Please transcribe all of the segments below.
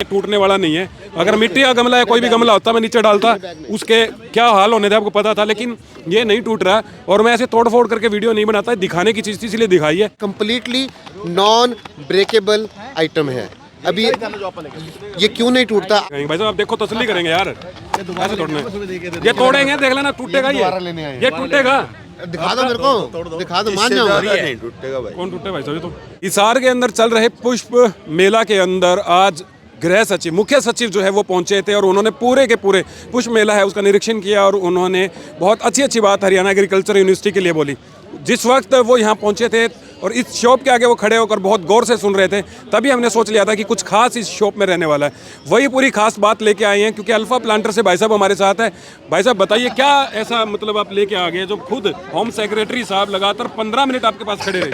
टूटने वाला नहीं है। अगर मिट्टी का गमला है, कोई भी गमला होता मैं नीचे डालता, उसके क्या हाल होने थे आपको पता था, लेकिन ये नहीं टूट रहा। और मैं ऐसे तोड़ फोड़ करके वीडियो नहीं बनाता, दिखाने की चीज़ थी इसलिए दिखाई है। कंप्लीटली नॉन ब्रेकेबल आइटम है। अभी ये क्यों नहीं टूटता? भाई साहब आप देखो, तसल्ली करेंगे यार, ऐसे तोड़ने, ये तोड़ेंगे, देख लेना टूटेगा, ये टूटेगा। दिखा दो मेरे को, दिखा दो, मान जाऊंगा। नहीं टूटेगा भाई। कौन टूटे भाई साहब? ये तो हिसार के अंदर चल रहे पुष्प मेला के अंदर आज गृह सचिव, मुख्य सचिव जो है वो पहुंचे थे और उन्होंने पूरे के पूरे पुष्प मेला है उसका निरीक्षण किया और उन्होंने बहुत अच्छी अच्छी बात हरियाणा एग्रीकल्चर यूनिवर्सिटी के लिए बोली। जिस वक्त वो यहाँ पहुँचे थे और इस शॉप के आगे वो खड़े होकर बहुत गौर से सुन रहे थे, तभी हमने सोच लिया था कि कुछ खास इस शॉप में रहने वाला है। वही पूरी खास बात लेके आए हैं, क्योंकि अल्फा प्लांटर से भाई साहब हमारे साथ है। भाई साहब बताइए, क्या ऐसा मतलब आप लेके आ गए जो खुद होम सेक्रेटरी साहब लगातार 15 मिनट आपके पास खड़े रहे?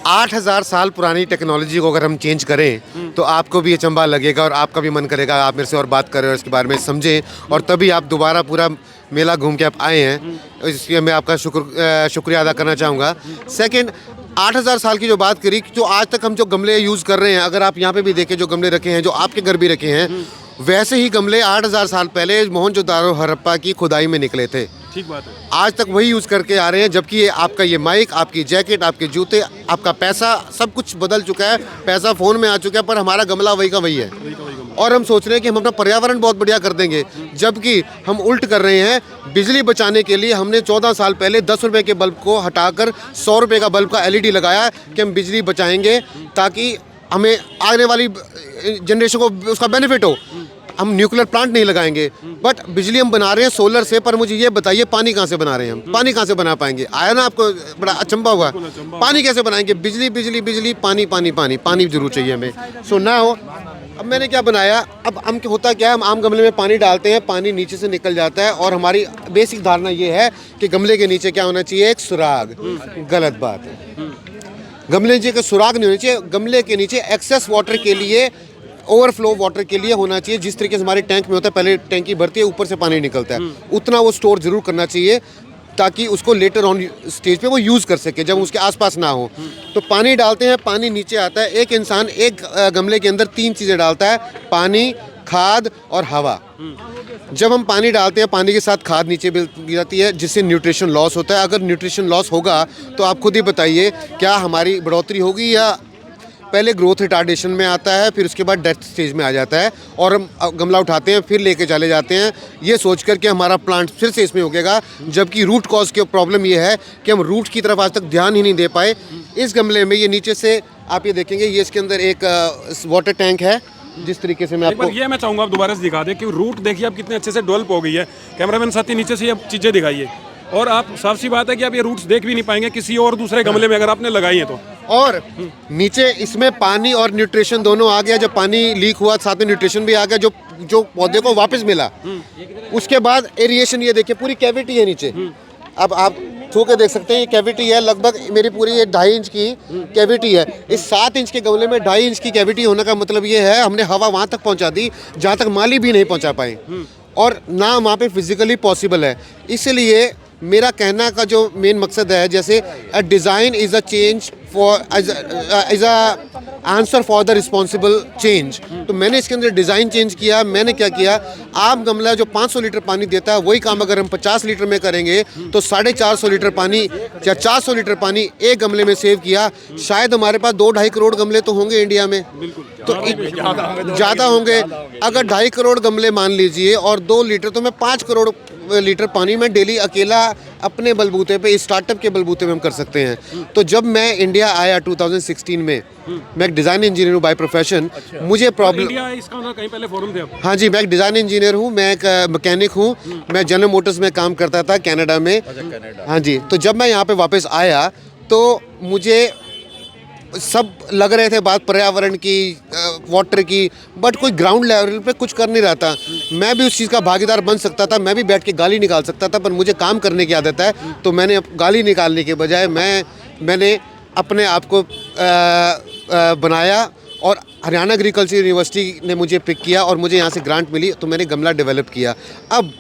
8000 साल पुरानी टेक्नोलॉजी को अगर हम चेंज करें तो आपको भी अचंभा लगेगा और आपका भी मन करेगा आप मेरे से और बात करें और इसके बारे में समझें, और तभी आप दोबारा पूरा मेला घूम के आप आए हैं। इसलिए मैं आपका शुक्रिया अदा करना चाहूँगा। सेकंड, 8000 साल की जो बात करी, जो आज तक हम जो गमले यूज़ कर रहे हैं, अगर आप यहाँ पे भी देखें जो गमले रखे हैं, जो आपके घर भी रखे हैं, वैसे ही गमले 8000 साल पहले मोहनजोदारो हड़प्पा की खुदाई में निकले थे। ठीक बात है। आज तक वही यूज़ करके आ रहे हैं, जबकि ये आपका ये माइक, आपकी जैकेट, आपके जूते, आपका पैसा, सब कुछ बदल चुका है। पैसा फ़ोन में आ चुका है, पर हमारा गमला वही का वही है। और हम सोच रहे हैं कि हम अपना पर्यावरण बहुत बढ़िया कर देंगे, जबकि हम उल्ट कर रहे हैं। बिजली बचाने के लिए हमने 14 साल पहले 10 रुपये के बल्ब को हटाकर 100 रुपये का बल्ब का LED लगाया कि हम बिजली बचाएंगे, ताकि हमें आने वाली जनरेशन को उसका बेनिफिट हो। हम न्यूक्लियर प्लांट नहीं लगाएंगे, बट बिजली हम बना रहे हैं सोलर से। पर मुझे ये बताइए, पानी कहाँ से बना रहे हैं हम? पानी कहाँ से बना पाएंगे? आया ना आपको बड़ा अचंभा हुआ, पानी कैसे बनाएंगे? बिजली बिजली बिजली, पानी पानी पानी, पानी जरूर चाहिए हमें। सो ना हो, अब मैंने क्या बनाया, अब हम होता क्या है, हम आम गमले में पानी डालते हैं, पानी नीचे से निकल जाता है, और हमारी बेसिक धारणा ये है कि गमले के नीचे क्या होना चाहिए? एक सुराग। गलत बात है। गमले नीचे का सुराग नहीं होना चाहिए। गमले के नीचे एक्सेस वाटर के लिए, ओवरफ्लो वाटर के लिए होना चाहिए। जिस तरीके से हमारे टैंक में होता है, पहले टैंकी भरती है, ऊपर से पानी निकलता है, उतना वो स्टोर जरूर करना चाहिए, ताकि उसको लेटर ऑन स्टेज पे वो यूज़ कर सके, जब उसके आसपास ना हो। तो पानी डालते हैं, पानी नीचे आता है। एक इंसान एक गमले के अंदर 3 चीज़ें डालता है: पानी, खाद और हवा। जब हम पानी डालते हैं, पानी के साथ खाद नीचे गिर जाती है, जिससे न्यूट्रिशन लॉस होता है। अगर न्यूट्रिशन लॉस होगा तो आप खुद ही बताइए, क्या हमारी बढ़ोतरी होगी, या पहले ग्रोथ रिटार्डेशन में आता है, फिर उसके बाद डेथ स्टेज में आ जाता है, और हम गमला उठाते हैं, फिर लेके चले जाते हैं, ये सोच कर के हमारा प्लांट फिर से इसमें उगेगा। जबकि रूट कॉज की प्रॉब्लम ये है कि हम रूट की तरफ आज तक ध्यान ही नहीं दे पाए। इस गमले में ये नीचे से आप ये देखेंगे, ये इसके अंदर एक वाटर टैंक है। जिस तरीके से मैं आपको ये मैं चाहूँगा आप दोबारा से दिखा दें कि रूट देखिए आप कितने अच्छे से डेवलप हो गई है। कैमरामैन साथी नीचे से ये चीज़ें दिखाइए, और आप साफ सी बात है कि आप ये रूट्स देख भी नहीं पाएंगे किसी और दूसरे गमले में अगर आपने लगाई है तो। और नीचे इसमें पानी और न्यूट्रिशन दोनों आ गया। जब पानी लीक हुआ, साथ में न्यूट्रिशन भी आ गया, जो पौधे को वापस मिला। उसके बाद एरिएशन, ये देखिए पूरी कैविटी है नीचे। अब आप छू के देख सकते हैं, ये कैविटी है, लगभग मेरी पूरी ये 2.5 इंच की कैविटी है। इस 7 इंच के गमले में 2.5 इंच की कैविटी होने का मतलब ये है, हमने हवा वहाँ तक पहुँचा दी जहाँ तक माली भी नहीं पहुँचा पाए, और ना वहाँ पे फिजिकली पॉसिबल है। इसलिए मेरा कहना का जो मेन मकसद है, जैसे a design is a change for is a answer for the responsible change. तो मैंने इसके अंदर डिज़ाइन चेंज किया। मैंने क्या किया, आम गमला जो 500 लीटर पानी देता है, वही काम अगर हम 50 लीटर में करेंगे तो 450 लीटर पानी या 400 लीटर पानी एक गमले में सेव किया। शायद हमारे पास 2-2.5 करोड़ गमले तो होंगे इंडिया में, तो ज़्यादा होंगे। अगर 2.5 करोड़ गमले मान लीजिए और 2 लीटर, तो मैं 5 करोड़ लीटर पानी में डेली अकेला अपने बलबूते पे, स्टार्टअप के बलबूते में हम कर सकते हैं। तो जब मैं इंडिया आया 2016 में, मैं एक डिज़ाइन इंजीनियर हूँ बाय प्रोफेशन। मुझे प्रॉब्लम, इसका मतलब कहीं पहले फोरम थे आप? हाँ जी, मैं एक डिज़ाइन इंजीनियर हूँ, मैं एक मैकेनिक हूँ। मैं जनरल मोटर्स में काम करता था कनाडा में। हाँ जी, तो जब मैं यहाँ पे वापस आया तो मुझे सब लग रहे थे बात पर्यावरण की, वाटर की, बट कोई ग्राउंड लेवल पे कुछ कर नहीं रहा था। मैं भी उस चीज़ का भागीदार बन सकता था, मैं भी बैठ के गाली निकाल सकता था, पर मुझे काम करने की आदत है। तो मैंने गाली निकालने के बजाय मैंने अपने आप को बनाया, और हरियाणा एग्रीकल्चर यूनिवर्सिटी ने मुझे पिक किया और मुझे यहाँ से ग्रांट मिली, तो मैंने गमला डेवलप किया। अब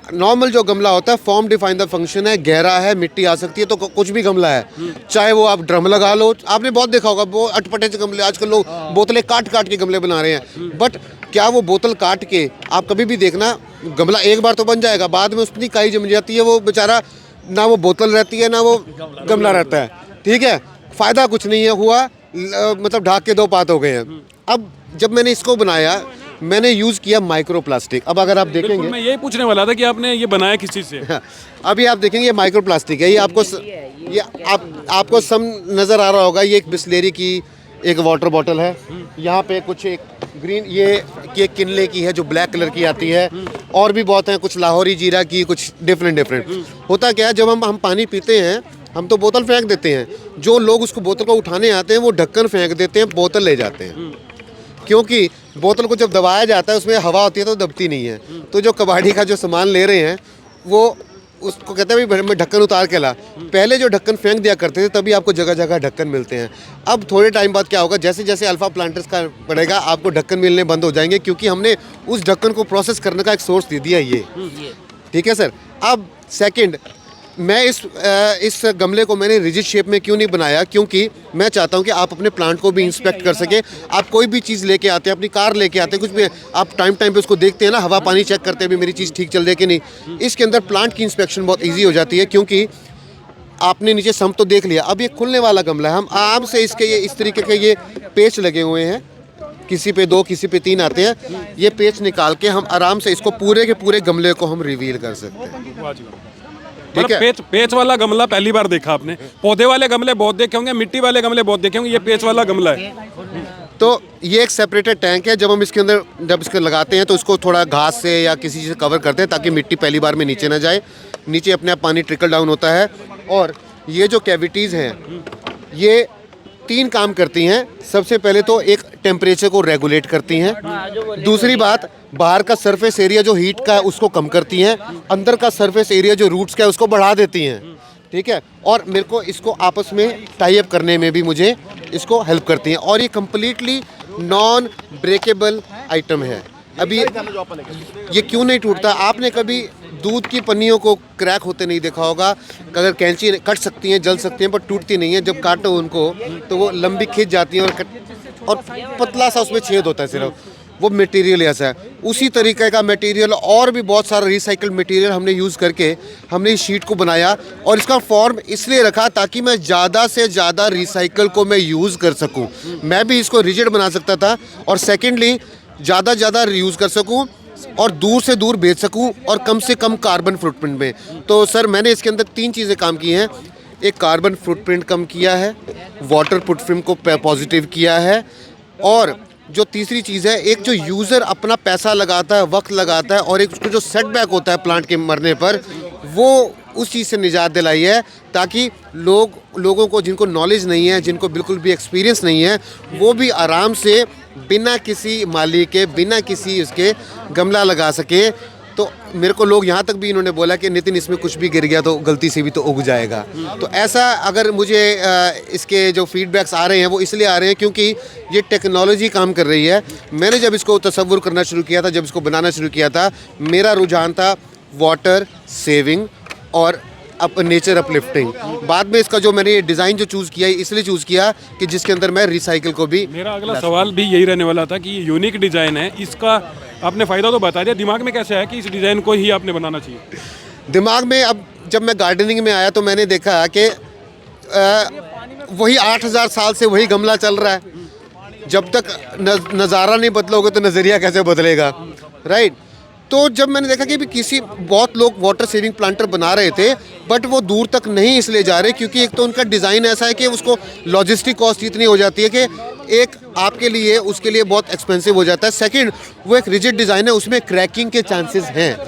नॉर्मल जो गमला होता है फॉर्म डिफाइन द फंक्शन है, गहरा है, मिट्टी आ सकती है, तो कुछ भी गमला है, चाहे वो आप ड्रम लगा लो। आपने बहुत देखा होगा वो अटपटे से गमले, आजकल लोग बोतलें काट काट के गमले बना रहे हैं, बट क्या वो बोतल काट के आप कभी भी देखना, गमला एक बार तो बन जाएगा, बाद में उसकी काई जम जाती है, वो बेचारा ना वो बोतल रहती है ना वो गमला रहता है, ठीक है, फ़ायदा कुछ नहीं है हुआ, मतलब ढाक के दो पात हो गए हैं। अब जब मैंने इसको बनाया मैंने यूज़ किया माइक्रो प्लास्टिक। अब अगर आप देखेंगे, मैं यही पूछने वाला था कि आपने ये बनाया किस चीज़ से? अभी आप देखेंगे ये माइक्रो प्लास्टिक है, ये आपको सम नज़र आ रहा होगा, ये एक बिस्लेरी की एक वाटर बॉटल है, यहाँ पे कुछ एक ग्रीन ये किनले की है जो ब्लैक कलर की आती है, और भी बहुत हैं, कुछ लाहौरी जीरा की, कुछ डिफरेंट। होता क्या है, जब हम पानी पीते हैं हम तो बोतल फेंक देते हैं, जो लोग उसको बोतल को उठाने आते हैं वो ढक्कन फेंक देते हैं, बोतल ले जाते हैं, क्योंकि बोतल को जब दबाया जाता है उसमें हवा होती है तो दबती नहीं है। तो जो कबाड़ी का जो सामान ले रहे हैं वो उसको कहते हैं भाई मैं ढक्कन उतार के ला। पहले जो ढक्कन फेंक दिया करते थे तभी आपको जगह जगह ढक्कन मिलते हैं। अब थोड़े टाइम बाद क्या होगा, जैसे जैसे अल्फा प्लांटर्स का बढ़ेगा आपको ढक्कन मिलने बंद हो जाएंगे, क्योंकि हमने उस ढक्कन को प्रोसेस करने का एक सोर्स दे दिया ये, ठीक है सर। अब सेकंड, मैं इस गमले को मैंने रिजिड शेप में क्यों नहीं बनाया, क्योंकि मैं चाहता हूं कि आप अपने प्लांट को भी इंस्पेक्ट कर सकें। आप कोई भी चीज़ लेके आते हैं, अपनी कार लेके आते हैं, कुछ भी आप टाइम पे उसको देखते हैं ना, हवा पानी चेक करते हैं भी मेरी चीज़ ठीक चल रही है कि नहीं। इसके अंदर प्लांट की इंस्पेक्शन बहुत ईजी हो जाती है, क्योंकि आपने नीचे सम तो देख लिया। अब ये खुलने वाला गमला है, हम आराम से इसके ये इस तरीके के ये पेच लगे हुए हैं, किसी पे 2 किसी पे 3 आते हैं, ये पेच निकाल के हम आराम से इसको पूरे के पूरे गमले को हम रिवील कर सकते हैं। ठीक है, पेच वाला गमला पहली बार देखा आपने? पौधे वाले गमले बहुत देखे होंगे, मिट्टी वाले गमले बहुत देखे होंगे, ये पेच वाला गमला है। तो ये एक सेपरेटेड टैंक है, जब हम इसके अंदर जब इसको लगाते हैं तो इसको थोड़ा घास से या किसी चीज़ से कवर करते हैं ताकि मिट्टी पहली बार में नीचे ना जाए, नीचे अपने आप पानी ट्रिकल डाउन होता है। और ये जो कैविटीज़ हैं ये 3 काम करती हैं। सबसे पहले तो एक टेम्परेचर को रेगुलेट करती हैं, दूसरी बात बाहर का सरफेस एरिया जो हीट का है उसको कम करती हैं, अंदर का सरफेस एरिया जो रूट्स का है उसको बढ़ा देती हैं, ठीक है। और मेरे को इसको आपस में टाई अप करने में भी मुझे इसको हेल्प करती हैं। और ये कम्प्लीटली नॉन ब्रेकेबल आइटम है। अभी ये क्यों नहीं टूटता, आपने कभी दूध की पन्नियों को क्रैक होते नहीं देखा होगा, अगर कैंची कट सकती हैं, जल सकती हैं, पर टूटती नहीं है। जब काटो उनको तो वो लंबी खिंच जाती हैं और पतला सा उसमें छेद होता है, सिर्फ वो मटेरियल ऐसा है। उसी तरीके का मटेरियल और भी बहुत सारा रिसाइकल्ड मटेरियल हमने यूज़ करके हमने इस शीट को बनाया, और इसका फॉर्म इसलिए रखा ताकि मैं ज़्यादा से ज़्यादा रिसाइकल को मैं यूज़ कर सकूं। मैं भी इसको रिजिड बना सकता था, और सेकेंडली ज़्यादा रीयूज़ कर सकूं और दूर से दूर बेच सकूं, और कम से कम कार्बन फुटप्रिंट में। तो सर मैंने इसके अंदर 3 चीज़ें काम की हैं। एक कार्बन फुटप्रिंट कम किया है, वाटर फुटप्रिंट को पॉजिटिव किया है, और जो तीसरी चीज़ है, एक जो यूज़र अपना पैसा लगाता है, वक्त लगाता है, और एक उसको जो सेटबैक होता है प्लांट के मरने पर, वो उस चीज़ से निजात दिलाई है, ताकि लोगों को जिनको नॉलेज नहीं है, जिनको बिल्कुल भी एक्सपीरियंस नहीं है, वो भी आराम से बिना किसी माली के, बिना किसी उसके गमला लगा सके। तो मेरे को लोग यहाँ तक भी इन्होंने बोला कि नितिन इसमें कुछ भी गिर गया तो गलती से भी तो उग जाएगा। तो ऐसा अगर मुझे इसके जो फीडबैक्स आ रहे हैं वो इसलिए आ रहे हैं क्योंकि ये टेक्नोलॉजी काम कर रही है। मैंने जब इसको तसव्वुर करना शुरू किया था, जब इसको बनाना शुरू किया था, मेरा रुझान था वाटर सेविंग और नेचर अपलिफ्टिंग। बाद में इसका जो मैंने ये डिज़ाइन जो चूज़ किया है इसलिए चूज़ किया कि जिसके अंदर मैं रिसाइकिल को भी। मेरा अगला सवाल भी यही रहने वाला था कि ये यूनिक डिज़ाइन है, इसका आपने फ़ायदा तो बता दिया, दिमाग में कैसे है कि इस डिज़ाइन को ही आपने बनाना चाहिए? दिमाग में अब जब मैं गार्डनिंग में आया तो मैंने देखा कि वही 8000 साल से वही गमला चल रहा है। जब तक नज़ारा नहीं बदलोगे तो नज़रिया कैसे बदलेगा, राइट। तो जब मैंने देखा कि भी बहुत लोग वाटर सेविंग प्लांटर बना रहे थे, बट वो दूर तक नहीं इसलिए जा रहे क्योंकि एक तो उनका डिज़ाइन ऐसा है कि उसको लॉजिस्टिक कॉस्ट इतनी हो जाती है कि एक आपके लिए उसके लिए बहुत एक्सपेंसिव हो जाता है। सेकंड, वो एक रिजिड डिज़ाइन है, उसमें क्रैकिंग के चांसेस हैं।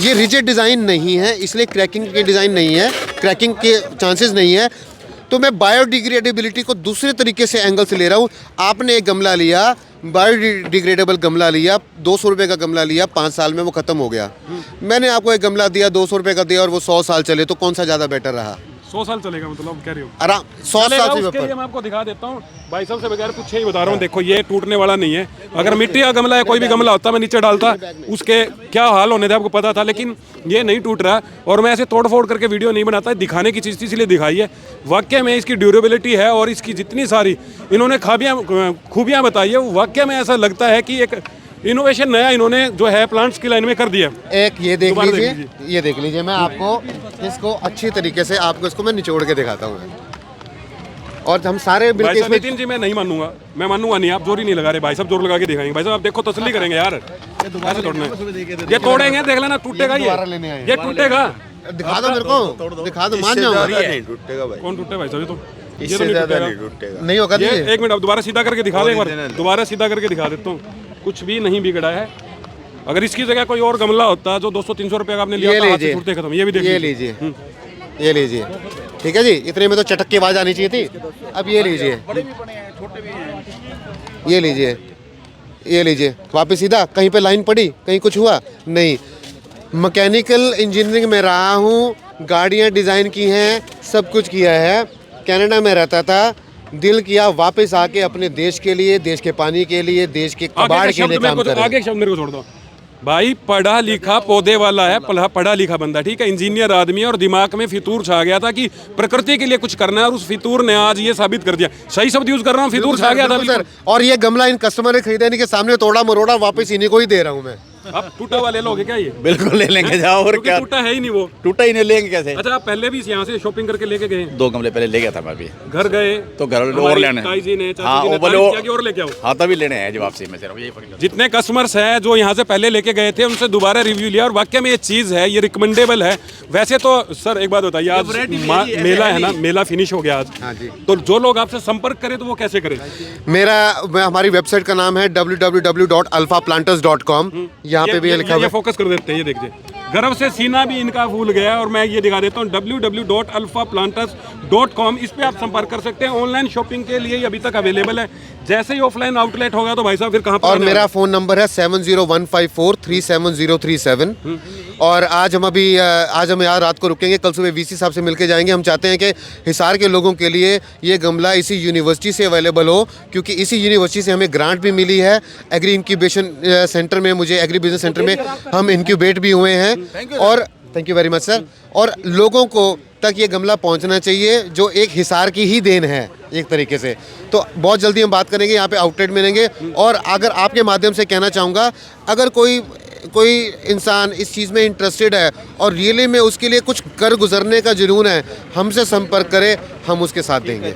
ये रिजिड डिज़ाइन नहीं है, इसलिए क्रैकिंग के डिज़ाइन नहीं है, क्रैकिंग के चांसेस नहीं है। तो मैं बायोडिग्रेडेबिलिटी को दूसरे तरीके से एंगल से ले रहा हूँ। आपने एक गमला लिया, बायोडिग्रेडेबल गमला लिया, 200 रुपये का गमला लिया, 5 साल में वो ख़त्म हो गया। मैंने आपको एक गमला दिया 200 रुपये का दिया और वो 100 साल चले, तो कौन सा ज़्यादा बेटर रहा? 100 साल चलेगा मतलब कह रहे हो? आराम 100 चलेगा, साल से उसके लिए ऊपर। मैं आपको दिखा देता हूँ भाई साहब से बगैर पूछे ही बता रहा हूँ। देखो ये टूटने वाला नहीं है। अगर मिट्टी का गमला या कोई भी गमला होता मैं नीचे डालता, उसके क्या हाल होने थे आपको पता था, लेकिन ये नहीं टूट रहा। और मैं ऐसे तोड़ फोड़ करके वीडियो नहीं बनाता, दिखाने की चीज़ थी इसलिए दिखाई है। वाकई में इसकी ड्यूरेबिलिटी है और इसकी जितनी सारी इन्होंने खूबियाँ बताई है, वाकई में ऐसा लगता है कि एक इनोवेशन नया इन्होंने जो है प्लांट्स की लाइन में कर दिया। एक ये देख दोबारा देख लीजिए, ये देख लीजिए, मैं आपको इसको अच्छी तरीके से आपको इसको मैं निचोड़ के दिखाता हूँ। और हम सारे भाई बिल्कुल साहब नितिन जी मैं नहीं मानूंगा, मैं मानूंगा नहीं, आप जोर ही नहीं लगा रहे। भाई साहब जोर लगा के दिखाएंगे। भाई साहब आप देखो तसल्ली करेंगे यार, ऐसे तोड़ना है। ये तोड़ेंगे देख लेना, टूटेगा दोबारा लेने आए। ये टूटेगा। दिखा दो मेरे को, दिखा दो, मान जाऊंगा। नहीं टूटेगा भाई, कौन टूटे भाई साहब? ये तो इससे नहीं ज्यादा टूटेगा। नहीं टूटेगा। नहीं होगा ये ये। एक मिनट अब दोबारा सीधा करके दिखा दे एक बार, दोबारा सीधा करके दिखा देता हूँ। कुछ भी नहीं बिगड़ा है। अगर इसकी जगह कोई और गमला होता जो 200-300 रुपए का आपने लिया ये था, हाथ से लीजिए, टूटते खत्म। ये भी देख ये लीजिए। लीजिए, ये लीजिए, ठीक है जी। इतने में तो चटक की आवाज आनी चाहिए थी। अब ये लीजिए, ये लीजिए, ये लीजिए, वापस सीधा। कहीं पे लाइन पड़ी, कहीं कुछ हुआ नहीं। मैकेनिकल इंजीनियरिंग में रहा हूँ, गाड़ियाँ डिज़ाइन की हैं, सब कुछ किया है। कनाडा में रहता था, दिल किया वापस आके अपने देश के लिए, देश के पानी के लिए, देश के कबाड़ के लिए काम करें। आगे शब्द मेरे को छोड़ दो भाई। पढ़ा लिखा पौधे वाला है, पढ़ा लिखा बंदा, ठीक है, इंजीनियर आदमी है, और दिमाग में फितूर छा गया था कि प्रकृति के लिए कुछ करना है, और उस फितूर ने आज ये साबित कर दिया। सही शब्द यूज कर रहा हूँ, फितूर छा गया था बिल्कुल सर। और ये गमला इन कस्टमर ने खरीदा नहीं, के सामने तोड़ा मरोड़ा वापस इन्हीं को ही दे रहा हूँ मैं। अब टूटा हुआ ले लोगे क्या ये? बिल्कुल ले लेंगे, जाओ। और क्योंकि क्या, टूटा है ही नहीं वो। टूटा ही नहीं, लेंगे कैसे? अच्छा आप पहले भी यहाँ से शॉपिंग करके लेके गए? 2 गमले पहले ले गया था मैं अभी, घर गए तो घर और हमारी लेने। ताई जी ने, चाची हाँ जी ने वो बोले तारीफ किया कि और लेके आओ। हाँ तभी लेने हैं जवाब से, मैं सिर्फ यही पकड़। जितने कस्टमर्स हैं जो यहाँ से पहले लेके गए थे उनसे दोबारा रिव्यू लिया, और वाकई में ये चीज़ है, ये रिकमेंडेबल है। वैसे तो सर एक बात बताइए, आज मेला है ना, मेला फिनिश हो गया आज। हाँ जी। तो जो लोग आपसे संपर्क करें तो वो कैसे करें? हमारी वेबसाइट का नाम है www.alphaplanters.com। यहाँ पे भी ये लिखा हुआ ये है। फोकस कर देते हैं, ये देखिए गर्व से सीना भी इनका फूल गया है। और मैं ये दिखा देता हूँ www.alphaplanters.com। इस पे आप संपर्क कर सकते हैं। ऑनलाइन शॉपिंग के लिए ये अभी तक अवेलेबल है। जैसे ही ऑफलाइन आउटलेट होगा तो भाई साहब फिर कहाँ पर? और मेरा फ़ोन नंबर है 7015437037। और आज हम यहाँ रात को रुकेंगे, कल सुबह वीसी साहब से मिलके जाएंगे। हम चाहते हैं कि हिसार के लोगों के लिए ये गमला इसी यूनिवर्सिटी से अवेलेबल हो, क्योंकि इसी यूनिवर्सिटी से हमें ग्रांट भी मिली है। एग्री इंक्यूबेशन सेंटर में, मुझे एग्री बिजनेस सेंटर में हम इंक्यूबेट भी हुए हैं। और thank you very much sir. और लोगों को तक ये गमला पहुंचना चाहिए, जो एक हिसार की ही देन है एक तरीके से। तो बहुत जल्दी हम बात करेंगे, यहाँ पे आउटलेट मिलेंगे। और अगर आपके माध्यम से कहना चाहूँगा, अगर कोई इंसान इस चीज़ में इंटरेस्टेड है और रियली में उसके लिए कुछ कर गुजरने का जुनून है, हमसे संपर्क करे, हम उसके साथ देंगे।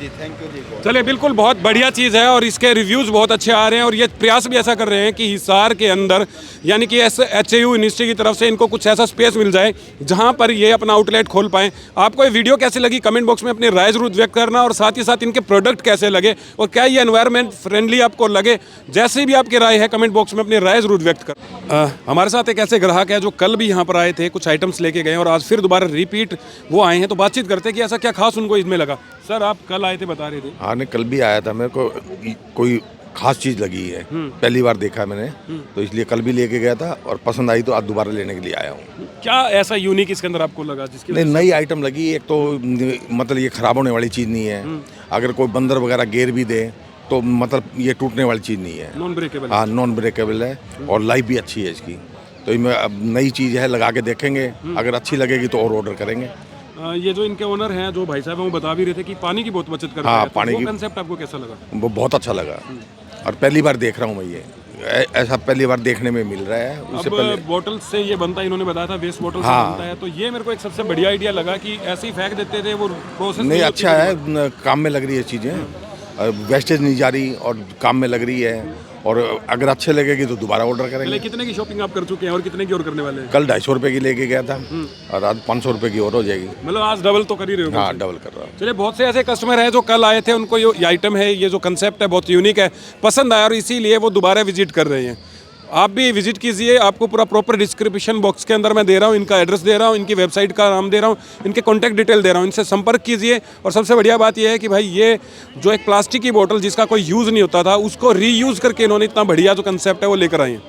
चलिए बिल्कुल, बहुत बढ़िया चीज़ है और इसके रिव्यूज़ बहुत अच्छे आ रहे हैं। और ये प्रयास भी ऐसा कर रहे हैं कि हिसार के अंदर यानी कि HAU यूनिवर्सिटी की तरफ से इनको कुछ ऐसा स्पेस मिल जाए जहां पर ये अपना आउटलेट खोल पाएँ। आपको ये वीडियो कैसे लगी कमेंट बॉक्स में अपनी राय जरूर व्यक्त करना, और साथ ही साथ इनके प्रोडक्ट कैसे लगे और क्या ये एनवायरनमेंट फ्रेंडली आपको लगे, जैसे भी आपकी राय है कमेंट बॉक्स में अपनी राय जरूर व्यक्त कर। हमारे साथ एक ऐसे ग्राहक है जो कल भी यहाँ पर आए थे, कुछ आइटम्स लेके गए और आज फिर दोबारा रिपीट वो आए हैं। तो बातचीत करते हैं कि ऐसा क्या खास उनको इसमें लगा। सर आप कल आए थे बता रहे थे। हाँ नहीं, कल भी आया था, मेरे को कोई खास चीज़ लगी है, पहली बार देखा मैंने, तो इसलिए कल भी लेके गया था और पसंद आई तो आज दोबारा लेने के लिए आया हूँ। क्या ऐसा यूनिक इसके अंदर आपको लगा जिसकी नहीं, नई आइटम लगी। एक तो मतलब ये ख़राब होने वाली चीज़ नहीं है, अगर कोई बंदर वगैरह गिर भी दे तो मतलब ये टूटने वाली चीज़ नहीं है, नॉन ब्रेकेबल? हाँ नॉन ब्रेकेबल है और लाइफ भी अच्छी है इसकी। तो इसमें अब नई चीज़ है, लगा के देखेंगे, अगर अच्छी लगेगी तो और ऑर्डर करेंगे। ये जो इनके ओनर हैं जो भाई साहब हैं वो बता भी रहे थे कि पानी की बहुत बचत कर रहे हाँ, हैं, तो पानी वो की- कंसेप्ट आपको कैसा लगा? वो बहुत अच्छा लगा और पहली बार देख रहा हूँ मैं ये, ऐसा पहली बार देखने में मिल रहा है। उससे अब पहले बॉटल से ये बनता है, इन्होंने बताया था वेस्ट बॉटल से हाँ। बनता है, तो ये मेरे को एक सबसे बढ़िया आइडिया लगा कि ऐसे ही फेंक देते थे, वो प्रोसेस नहीं अच्छा है, काम में लग रही है चीज़ें, वेस्टेज नहीं जा रही और काम में लग रही है, और अगर अच्छे लगेगी तो दोबारा ऑर्डर पहले करेंगे। कितने की शॉपिंग आप कर चुके हैं और कितने की और करने वाले हैं? कल 250 रुपये की लेके गया था और आज 500 रुपये की और हो जाएगी। मतलब आज डबल तो कर ही रहे हो? हाँ डबल कर रहा हूँ। चलिए, बहुत से ऐसे कस्टमर हैं जो कल आए थे, उनको ये आइटम है, ये जो कंसेप्ट है बहुत यूनिक है, पसंद आया और इसीलिए वो दोबारा विजिट कर रहे हैं। आप भी विजिट कीजिए, आपको पूरा प्रॉपर डिस्क्रिप्शन बॉक्स के अंदर मैं दे रहा हूँ, इनका एड्रेस दे रहा हूँ, इनकी वेबसाइट का नाम दे रहा हूँ, इनके कॉन्टैक्ट डिटेल दे रहा हूँ, इनसे संपर्क कीजिए। और सबसे बढ़िया बात यह है कि भाई ये जो एक प्लास्टिक की बोतल जिसका कोई यूज़ नहीं होता था, उसको रीयूज़ करके इन्होंने इतना बढ़िया जो कंसेप्ट है वो लेकर आए हैं।